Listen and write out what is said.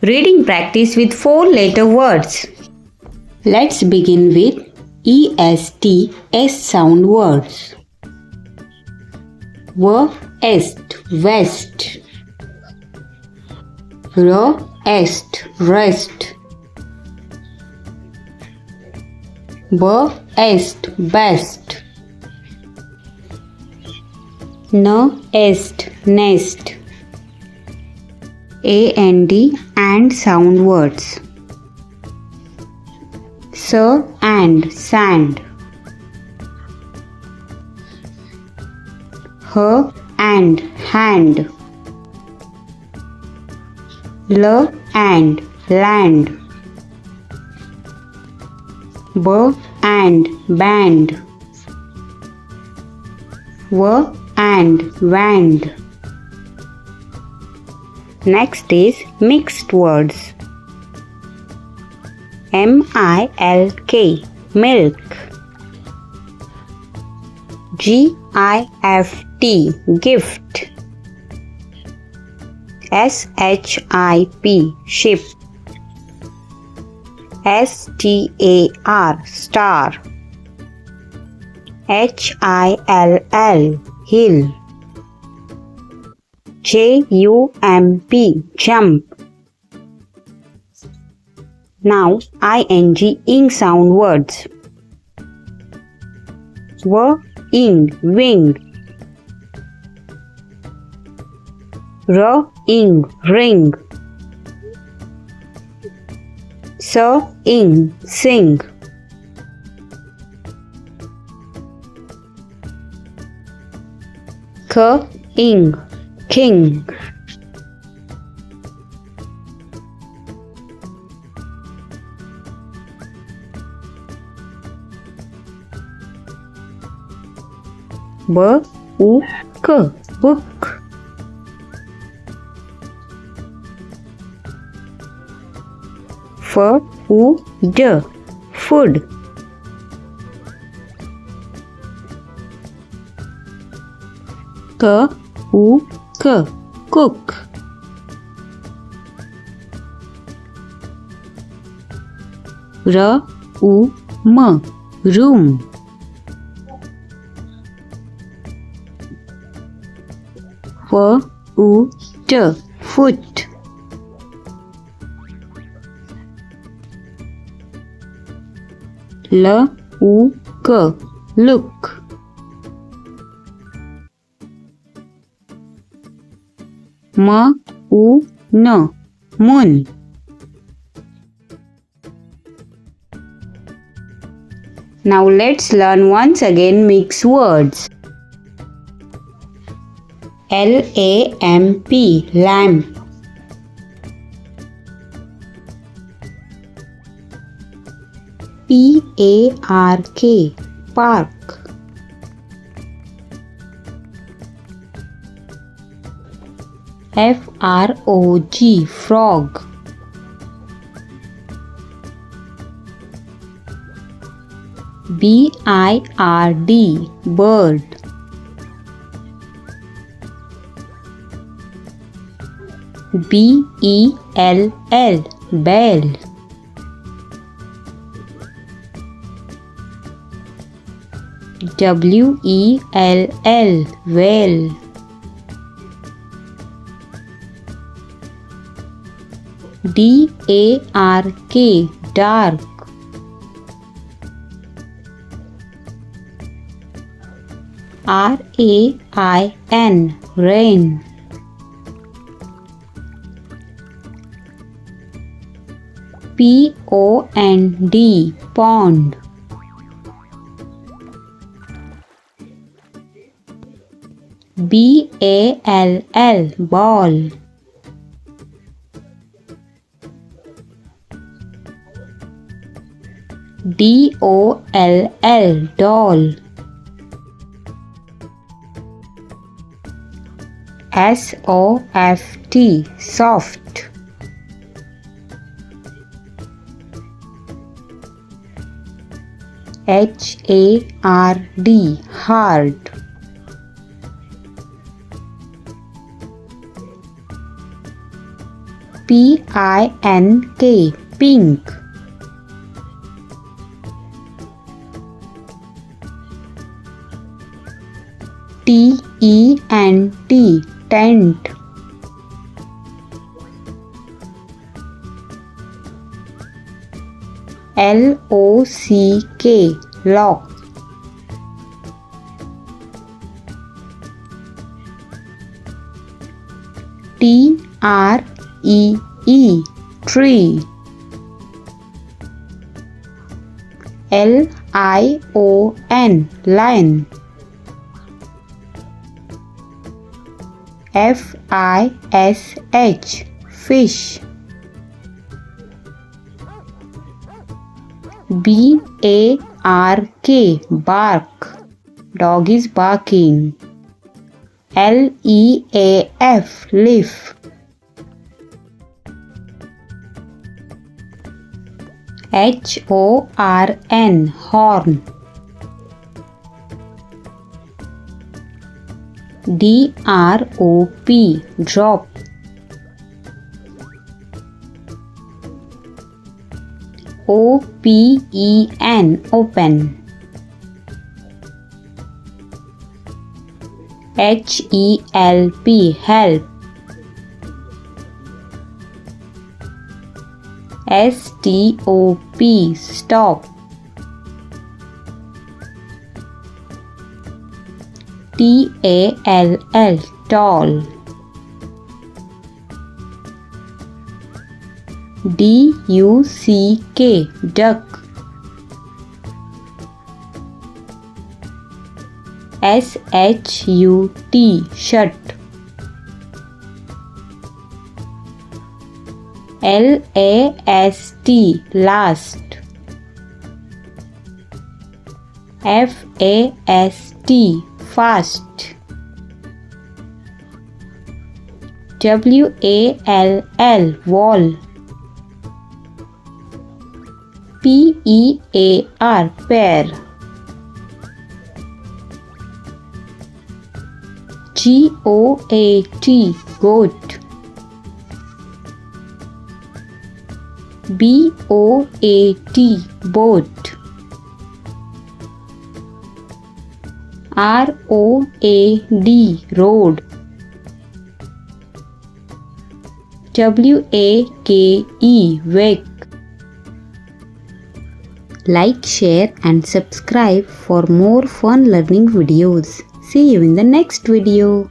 Reading practice with 4-letter words. Let's begin with EST sound words. West, west. Rest, rest. Best, best. Nest, nest. And sound words. And sand. And hand. And land. And band. And wand. Next is mixed words. MILK, milk. GIFT, gift. SHIP, ship. STAR, star. HILL, hill. JUMP, jump. Now ing sound words. Wing, wing. Ring. Sing. King. Book. Food. Cook. Room. Foot. Look. Moon. Now let's learn once again mix words. LAMP, lamp. PARK, park. FROG, frog. BIRD, bird. BELL, bell. WELL, well. DARK, dark. RAIN, rain. POND, pond. BALL, ball. DOLL, doll. SOFT, soft. HARD, hard. P-I-N-K, pink. T-E-N-T, tent. L-O-C-K, lock. T-R-E-E, tree. L-I-O-N, lion. F-I-S-H, fish. B-A-R-K, bark. Dog is barking. L-E-A-F, leaf. H-O-R-N, horn. D-R-O-P, drop. O-P-E-N, open. H-E-L-P, help. S-T-O-P, stop. T-A-L-L, tall. D-U-C-K, duck. S-H-U-T, shut. L-A-S-T, last. F-A-S-T, fast. W-A-L-L, wall. P-E-A-R, pear. G-O-A-T, goat. B-O-A-T, boat. R-O-A-D, road. W-A-K-E, wake. Like, share and subscribe for more fun learning videos. See you in the next video.